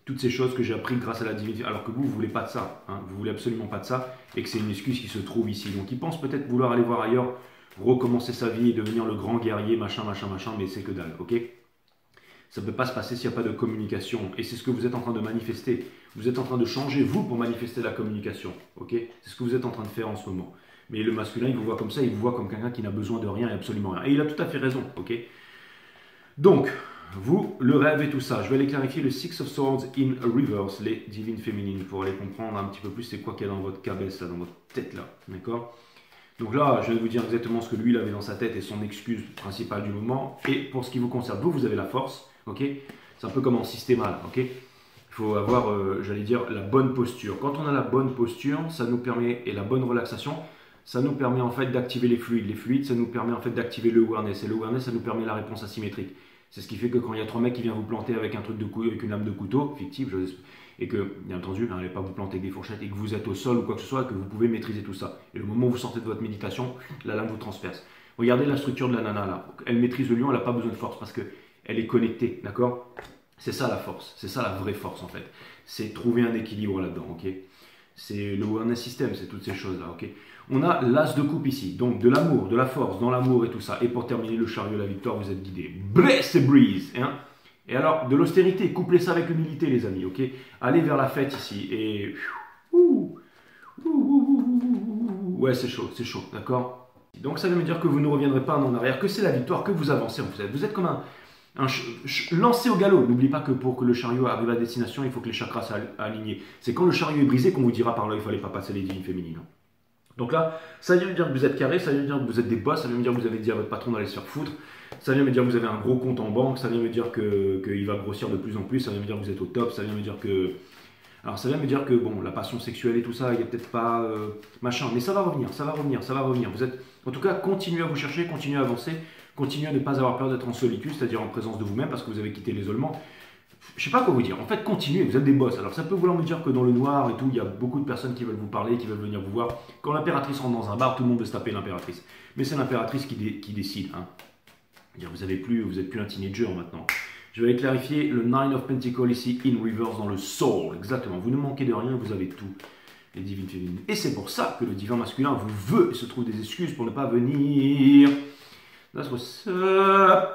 toutes ces choses que j'ai apprises grâce à la divinité. Alors que vous ne voulez pas de ça. Hein, vous ne voulez absolument pas de ça et que c'est une excuse qui se trouve ici. Donc il pense peut-être vouloir aller voir ailleurs, recommencer sa vie et devenir le grand guerrier, machin, mais c'est que dalle, ok? Ça ne peut pas se passer s'il n'y a pas de communication. Et c'est ce que vous êtes en train de manifester. Vous êtes en train de changer, vous, pour manifester la communication, ok? C'est ce que vous êtes en train de faire en ce moment. Mais le masculin, il vous voit comme ça, il vous voit comme quelqu'un qui n'a besoin de rien et absolument rien. Et il a tout à fait raison, ok? Donc, vous, le rêve et tout ça, je vais aller clarifier le Six of Swords in reverse, les divines féminines, pour aller comprendre un petit peu plus c'est quoi qu'il y a dans votre cabesse, là, dans votre tête, là, d'accord? Donc là, je vais vous dire exactement ce que lui, il avait dans sa tête et son excuse principale du moment. Et pour ce qui vous concerne, vous avez la force, ok? C'est un peu comme en systéma, là, ok? Il faut avoir, j'allais dire, la bonne posture. Quand on a la bonne posture, ça nous permet, et la bonne relaxation, ça nous permet en fait d'activer les fluides. Les fluides, ça nous permet en fait d'activer le awareness. Et le awareness, ça nous permet la réponse asymétrique. C'est ce qui fait que quand il y a trois mecs qui viennent vous planter avec un truc avec une lame de couteau, fictive, et que, bien entendu, vous n'allez pas vous planter avec des fourchettes, et que vous êtes au sol ou quoi que ce soit, que vous pouvez maîtriser tout ça. Et le moment où vous sortez de votre méditation, la lame vous transperce. Regardez la structure de la nana là. Elle maîtrise le lion, elle n'a pas besoin de force parce qu'elle est connectée, d'accord? C'est ça la force, c'est ça la vraie force en fait. C'est trouver un équilibre là-dedans, ok? C'est le awareness system, c'est toutes ces choses-là, ok? On a l'as de coupe ici, donc de l'amour, de la force, dans l'amour et tout ça. Et pour terminer, le chariot, la victoire, vous êtes guidé. Bless and breeze, hein? Et alors, de l'austérité, couplez ça avec l'humilité, les amis, ok? Allez vers la fête ici, et... Ouais, c'est chaud, d'accord? Donc ça veut me dire que vous ne reviendrez pas en arrière, que c'est la victoire, que vous avancez, vous êtes comme lancé au galop. N'oubliez pas que pour que le chariot arrive à destination, il faut que les chakras soient alignés. C'est quand le chariot est brisé qu'on vous dira par là, il ne fallait pas passer les dignes féminines. Donc là, ça vient me dire que vous êtes carré, ça vient me dire que vous êtes des boss, ça vient me dire que vous avez dit à votre patron d'aller se faire foutre, ça vient me dire que vous avez un gros compte en banque, ça vient me dire qu'il va grossir de plus en plus, ça vient me dire que vous êtes au top, ça vient me dire que... Alors ça vient me dire que bon, la passion sexuelle et tout ça, il n'y a peut-être pas machin, mais ça va revenir, ça va revenir. Vous êtes, en tout cas, continuez à vous chercher, continuez à avancer, continuez à ne pas avoir peur d'être en solitude, c'est-à-dire en présence de vous-même parce que vous avez quitté l'isolement. Je sais pas quoi vous dire. En fait, continuez, vous êtes des boss. Alors ça peut vouloir me dire que dans le noir et tout, il y a beaucoup de personnes qui veulent vous parler, qui veulent venir vous voir. Quand l'impératrice rentre dans un bar, tout le monde veut se taper l'impératrice. Mais c'est l'impératrice qui décide. Hein. Vous n'êtes plus un teenager maintenant. Je vais aller clarifier le Nine of Pentacles ici, in reverse, dans le soul. Exactement. Vous ne manquez de rien, vous avez tout. Les divines féminines. Et c'est pour ça que le divin masculin vous veut et se trouve des excuses pour ne pas venir. That's what's up.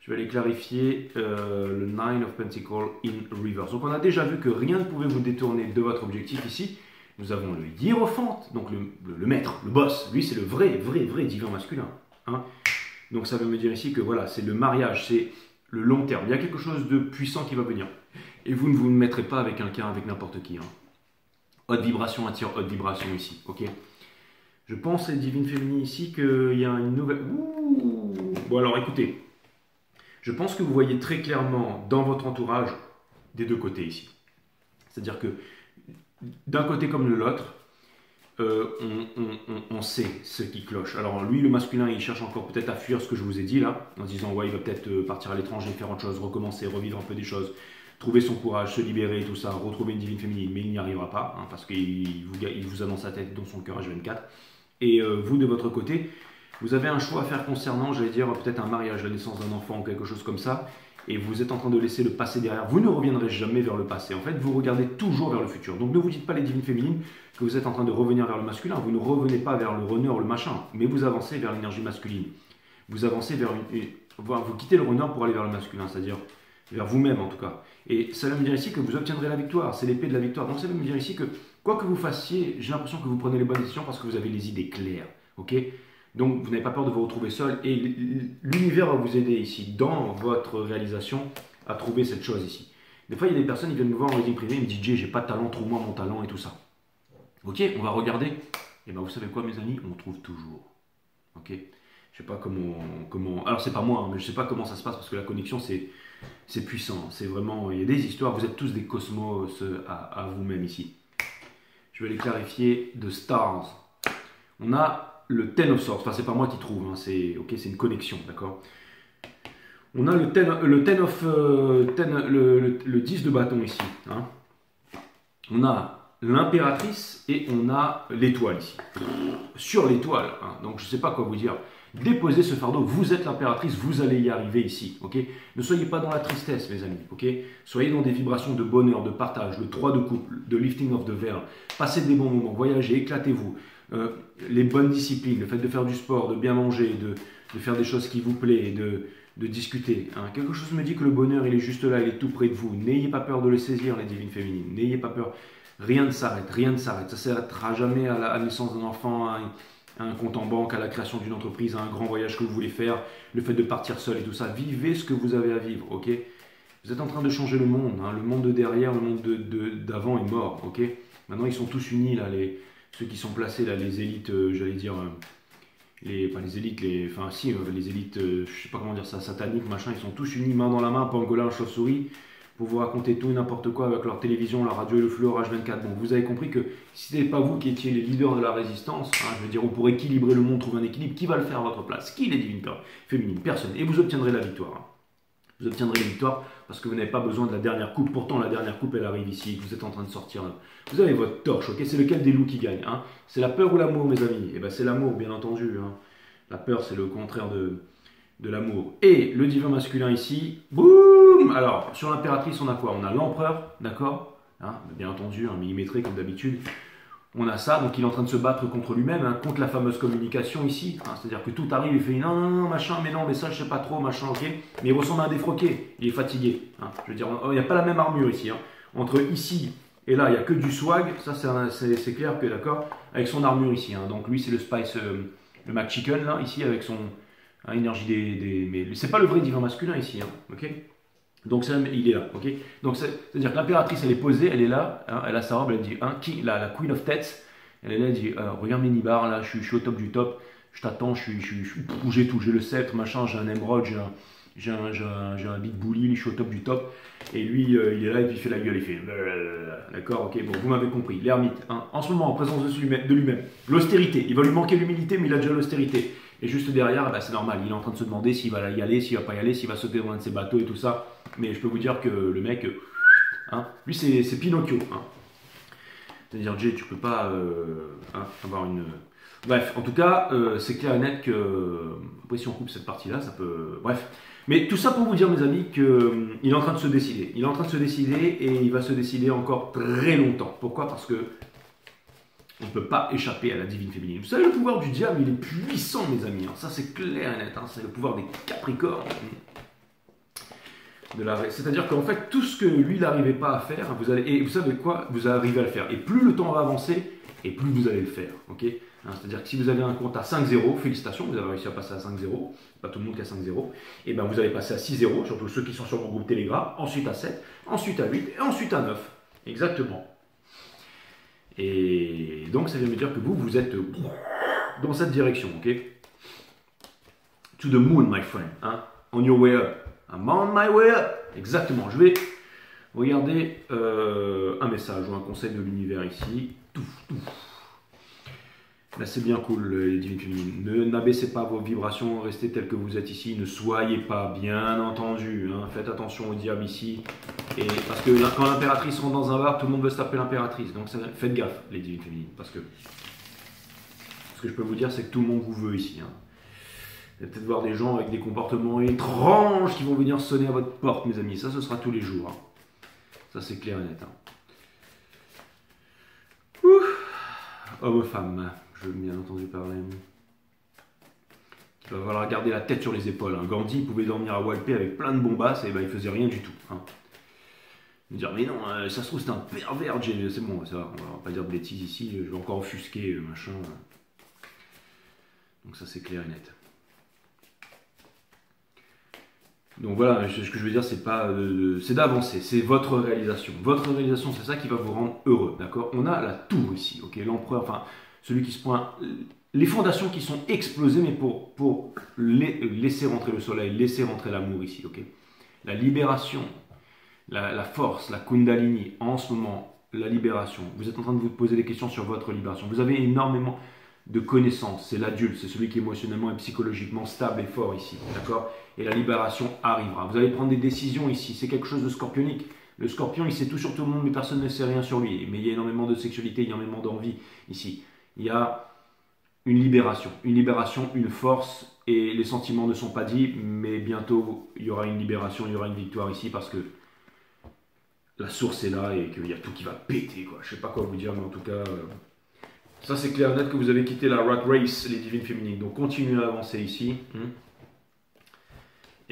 Je vais aller clarifier le Nine of Pentacles in reverse. Donc on a déjà vu que rien ne pouvait vous détourner de votre objectif ici. Nous avons le hiérophante, donc le maître, le boss. Lui c'est le vrai divin masculin. Hein. Donc ça veut me dire ici que voilà, c'est le mariage, c'est le long terme. Il y a quelque chose de puissant qui va venir. Et vous ne vous mettrez pas avec quelqu'un, avec n'importe qui. Hein. Haute vibration attire haute vibration ici. Ok. Je pense, les divines féminines ici, qu'il y a une nouvelle... Ouh. Bon alors écoutez. Je pense que vous voyez très clairement dans votre entourage des deux côtés ici. C'est-à-dire que d'un côté comme de l'autre, on sait ce qui cloche. Alors lui, le masculin, il cherche encore peut-être à fuir ce que je vous ai dit là, en disant ouais, il va peut-être partir à l'étranger, faire autre chose, recommencer, revivre un peu des choses, trouver son courage, se libérer, tout ça, retrouver une divine féminine, mais il n'y arrivera pas, hein, parce qu'il vous a dans sa tête, dans son cœur H24. Et vous, de votre côté, vous avez un choix à faire concernant, j'allais dire, peut-être un mariage, la naissance d'un enfant ou quelque chose comme ça, et vous êtes en train de laisser le passé derrière. Vous ne reviendrez jamais vers le passé. En fait, vous regardez toujours vers le futur. Donc ne vous dites pas, les divines féminines, que vous êtes en train de revenir vers le masculin. Vous ne revenez pas vers le runner, le machin, mais vous avancez vers l'énergie masculine. Vous avancez vers vous quittez le runner pour aller vers le masculin, c'est-à-dire vers vous-même en tout cas. Et ça veut me dire ici que vous obtiendrez la victoire. C'est l'épée de la victoire. Donc ça veut me dire ici que quoi que vous fassiez, j'ai l'impression que vous prenez les bonnes décisions parce que vous avez les idées claires. Ok ? Donc vous n'avez pas peur de vous retrouver seul et l'univers va vous aider ici dans votre réalisation à trouver cette chose ici. Des fois il y a des personnes qui viennent me voir en reading privé, ils me disent Jay, j'ai pas de talent, trouve-moi mon talent et tout ça. Ok, on va regarder. Et bien vous savez quoi mes amis, on trouve toujours. Ok, je sais pas comment. Alors c'est pas moi, hein, mais je sais pas comment ça se passe parce que la connexion c'est puissant. C'est vraiment, il y a des histoires. Vous êtes tous des cosmos à vous-même ici. Je vais les clarifier de stars. On a le Ten of Swords, enfin c'est pas moi qui trouve, hein, c'est une connexion, d'accord. On a le 10 de bâton ici. Hein. On a l'impératrice et on a l'étoile ici. Sur l'étoile, hein, donc je sais pas quoi vous dire. Déposez ce fardeau, vous êtes l'impératrice, vous allez y arriver ici. Ok, ne soyez pas dans la tristesse mes amis, ok. Soyez dans des vibrations de bonheur, de partage, le 3 de couple, de lifting of the veil. Passez des bons moments, voyagez, éclatez-vous. Les bonnes disciplines, le fait de faire du sport, de bien manger, de faire des choses qui vous plaisent, de discuter. Hein. Quelque chose me dit que le bonheur, il est juste là, il est tout près de vous. N'ayez pas peur de le saisir, les divines féminines. N'ayez pas peur. Rien ne s'arrête, rien ne s'arrête. Ça ne s'arrêtera jamais à la naissance d'un enfant, à un compte en banque, à la création d'une entreprise, à un grand voyage que vous voulez faire, le fait de partir seul et tout ça. Vivez ce que vous avez à vivre, ok. Vous êtes en train de changer le monde. Hein. Le monde de derrière, le monde d'avant est mort, ok. Maintenant, ils sont tous unis, là, ceux qui sont placés, là, les élites, j'allais dire, les élites, les élites, je sais pas comment dire ça, sataniques, machin, ils sont tous unis, main dans la main, pangolin, chauve-souris, pour vous raconter tout et n'importe quoi avec leur télévision, leur radio et le flux H24. Bon, vous avez compris que si ce n'est pas vous qui étiez les leaders de la résistance, hein, je veux dire, pour équilibrer le monde, trouver un équilibre, qui va le faire à votre place? Qui, les divines féminines? Personne. Et vous obtiendrez la victoire. Hein. Vous obtiendrez la victoire parce que vous n'avez pas besoin de la dernière coupe. Pourtant, la dernière coupe, elle arrive ici. Vous êtes en train de sortir. Vous avez votre torche, ok. C'est lequel des loups qui gagne, hein? C'est la peur ou l'amour, mes amis? Eh bien, c'est l'amour, bien entendu. Hein. La peur, c'est le contraire de l'amour. Et le divin masculin ici, boum! Alors, sur l'impératrice, on a quoi? On a l'empereur, d'accord, hein, bien entendu, un millimétré comme d'habitude. On a ça, donc il est en train de se battre contre lui-même, hein, contre la fameuse communication ici. Hein, c'est-à-dire que tout arrive, il fait non, non, non, machin, mais non, mais ça, je sais pas trop, machin, ok. Mais il ressemble à un défroqué, il est fatigué. Hein, je veux dire, il n'y a pas la même armure ici. Hein. Entre ici et là, il n'y a que du swag, ça c'est clair que d'accord, avec son armure ici. Hein. Donc lui, c'est le Spice, le McChicken, là, ici, avec son énergie mais c'est pas le vrai divin masculin ici, hein, ok. Donc il est là, ok. Donc c'est-à-dire que l'impératrice elle est posée, elle est là, hein, elle a sa robe, elle dit, hein, la Queen of Tets, elle est là, elle dit, regarde mes nibards, là, je suis au top du top, je t'attends, j'ai tout, j'ai le sceptre, machin, j'ai un émeraude, j'ai un big bully, je suis au top du top, et lui il est là et puis il fait la gueule, il fait, d'accord, ok, bon, vous m'avez compris, l'ermite, hein, en ce moment en présence de lui-même, l'austérité, il va lui manquer l'humilité, mais il a déjà l'austérité. Et juste derrière, bah, c'est normal, il est en train de se demander s'il va y aller, s'il va pas y aller, s'il va sauter dans un de ses bateaux et tout ça. Mais je peux vous dire que le mec, hein, lui c'est Pinocchio. Hein. C'est-à-dire, Jay, tu peux pas hein, avoir une... Bref, en tout cas, c'est clair et net que... Après, si on coupe cette partie-là, ça peut... Bref. Mais tout ça pour vous dire, mes amis, qu'il est en train de se décider. Il est en train de se décider et il va se décider encore très longtemps. Pourquoi? Parce que on ne peut pas échapper à la divine féminine. Vous savez, le pouvoir du diable, il est puissant, mes amis. Hein. Ça, c'est clair et net. Hein. C'est le pouvoir des Capricornes. C'est-à-dire qu'en fait, tout ce que lui, il n'arrivait pas à faire, et vous savez quoi? Vous arrivez à le faire. Et plus le temps va avancer, et plus vous allez le faire. Okay, hein, c'est-à-dire que si vous avez un compte à 5-0, félicitations, vous avez réussi à passer à 5-0. Pas tout le monde qui a 5-0. Et bien, vous allez passer à 6-0, surtout ceux qui sont sur mon groupe Telegram. Ensuite à 7, ensuite à 8, et ensuite à 9. Exactement. Et donc, ça veut dire que vous êtes dans cette direction, ok? To the moon, my friend. Hein? On your way up. I'm on my way up. Exactement. Je vais regarder un message ou un conseil de l'univers ici. Là, c'est bien cool, les divines féminines. N'abaissez pas vos vibrations, restez tel que vous êtes ici. Ne soyez pas, bien entendu. Hein. Faites attention au diable ici. Et parce que là, quand l'impératrice rentre dans un bar, tout le monde veut se taper l'impératrice. Donc faites gaffe, les divines féminines. Parce que ce que je peux vous dire, c'est que tout le monde vous veut ici. Hein. Vous allez peut-être voir des gens avec des comportements étranges qui vont venir sonner à votre porte, mes amis. Ça, ce sera tous les jours. Hein. Ça, c'est clair et net. Hein. Homme-femme, je veux bien entendu parler. Il va falloir garder la tête sur les épaules. Hein. Gandhi pouvait dormir à Walpé avec plein de bombasses et ben, il faisait rien du tout. Hein. Il dire mais non, ça se trouve c'est un pervers, c'est bon, ça va, on va pas dire de bêtises ici, je vais encore offusquer, machin. Donc ça c'est clair et net. Donc voilà, ce que je veux dire, c'est pas, c'est d'avancer, c'est votre réalisation. Votre réalisation, c'est ça qui va vous rendre heureux, d'accord? On a la tour ici, ok? L'empereur, enfin, celui qui se pointe, les fondations qui sont explosées, mais pour laisser rentrer le soleil, laisser rentrer l'amour ici, ok? La libération, la force, la kundalini, en ce moment, la libération. Vous êtes en train de vous poser des questions sur votre libération. Vous avez énormément de connaissances, c'est l'adulte, c'est celui qui est émotionnellement et psychologiquement stable et fort ici, d'accord? Et la libération arrivera. Vous allez prendre des décisions ici, c'est quelque chose de scorpionique. Le scorpion, il sait tout sur tout le monde, mais personne ne sait rien sur lui. Mais il y a énormément de sexualité, il y a énormément d'envie ici. Il y a une libération, une force, et les sentiments ne sont pas dits, mais bientôt il y aura une libération, il y aura une victoire ici, parce que la source est là et qu'il y a tout qui va péter, quoi. Je sais pas quoi vous dire, mais en tout cas... ça c'est clair net que vous avez quitté la rat race, les divines féminines. Donc continuez à avancer ici.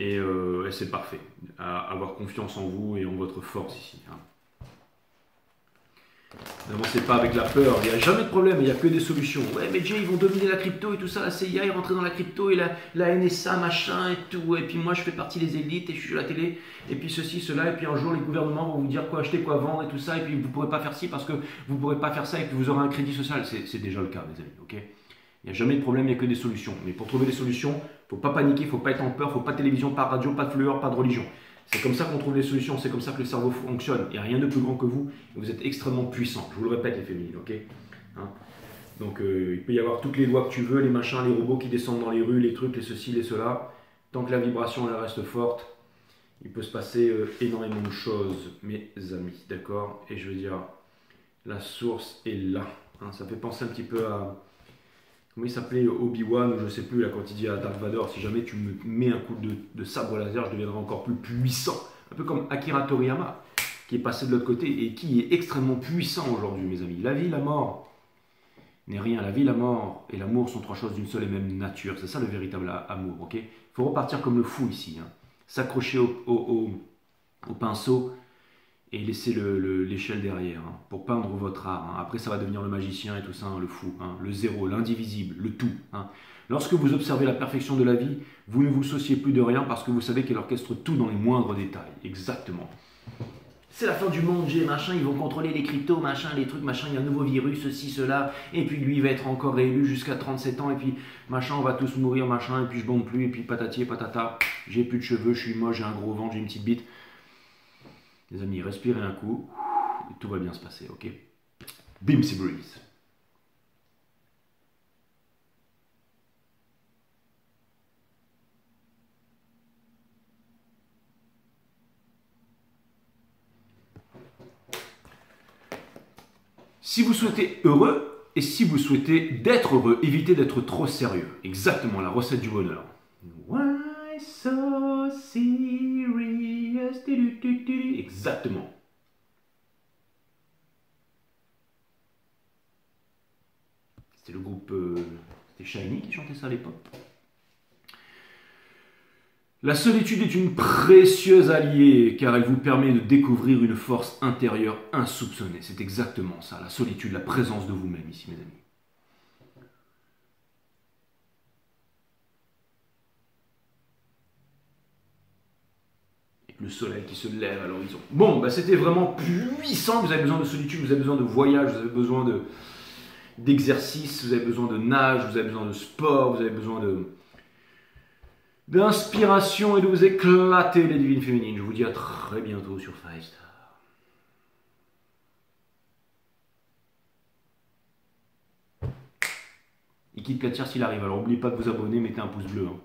Et c'est parfait. À avoir confiance en vous et en votre force ici. Hein. N'avancez pas avec la peur. Il n'y a jamais de problème, il n'y a que des solutions. Ouais mais Jay, ils vont dominer la crypto et tout ça. La CIA est rentrée dans la crypto et la NSA machin et tout. Et puis moi je fais partie des élites et je suis à la télé. Et puis ceci, cela. Et puis un jour les gouvernements vont vous dire quoi acheter, quoi vendre et tout ça. Et puis vous ne pourrez pas faire ci parce que vous ne pourrez pas faire ça et puis vous aurez un crédit social. C'est déjà le cas, mes amis. Ok? Il n'y a jamais de problème, il n'y a que des solutions. Mais pour trouver des solutions, il ne faut pas paniquer, il ne faut pas être en peur, il ne faut pas de télévision, pas de radio, pas de fleurs, pas de religion. C'est comme ça qu'on trouve les solutions, c'est comme ça que le cerveau fonctionne. Il n'y a rien de plus grand que vous, et vous êtes extrêmement puissant. Je vous le répète, les féminines, ok? Hein? Donc il peut y avoir toutes les lois que tu veux, les machins, les robots qui descendent dans les rues, les trucs, les ceci, les cela. Tant que la vibration elle reste forte, il peut se passer énormément de choses, mes amis, d'accord? Et je veux dire, la source est là. Hein? Ça fait penser un petit peu à... Comment il s'appelait, Obi-Wan, ou je sais plus, là, quand il dit à Darth Vader, si jamais tu me mets un coup de sabre laser, je deviendrai encore plus puissant. Un peu comme Akira Toriyama, qui est passé de l'autre côté et qui est extrêmement puissant aujourd'hui, mes amis. La vie, la mort n'est rien. La vie, la mort et l'amour sont trois choses d'une seule et même nature. C'est ça le véritable amour, ok? Il faut repartir comme le fou ici. Hein. S'accrocher au pinceau et laisser l'échelle derrière, hein, pour peindre votre art. Hein. Après, ça va devenir le magicien et tout ça, hein, le fou, hein, le zéro, l'indivisible, le tout. Hein. Lorsque vous observez la perfection de la vie, vous ne vous souciez plus de rien parce que vous savez qu'elle orchestre tout dans les moindres détails. Exactement. C'est la fin du monde, j'ai machin, ils vont contrôler les cryptos, machin, les trucs, machin, il y a un nouveau virus, ceci, cela, et puis lui il va être encore réélu jusqu'à 37 ans, et puis machin, on va tous mourir, machin, et puis je bombe plus, et puis patati et patata, j'ai plus de cheveux, je suis moche, j'ai un gros ventre, j'ai une petite bite. Les amis, respirez un coup, et tout va bien se passer, ok? Bimsy Breeze. Si vous souhaitez heureux, et si vous souhaitez d'être heureux, évitez d'être trop sérieux. Exactement, la recette du bonheur. Why so serious? Exactement. C'était le groupe... c'était Shiny qui chantait ça à l'époque. La solitude est une précieuse alliée car elle vous permet de découvrir une force intérieure insoupçonnée. C'est exactement ça, la solitude, la présence de vous-même ici, mes amis. Et le soleil qui se lève à l'horizon. Bon, bah c'était vraiment puissant. Vous avez besoin de solitude, vous avez besoin de voyage, vous avez besoin d'exercice, vous avez besoin de nage, vous avez besoin de sport, vous avez besoin d'inspiration et de vous éclater, les divines féminines. Je vous dis à très bientôt sur Firestar. il quitte la tire s'il arrive. Alors n'oubliez pas de vous abonner, mettez un pouce bleu, hein.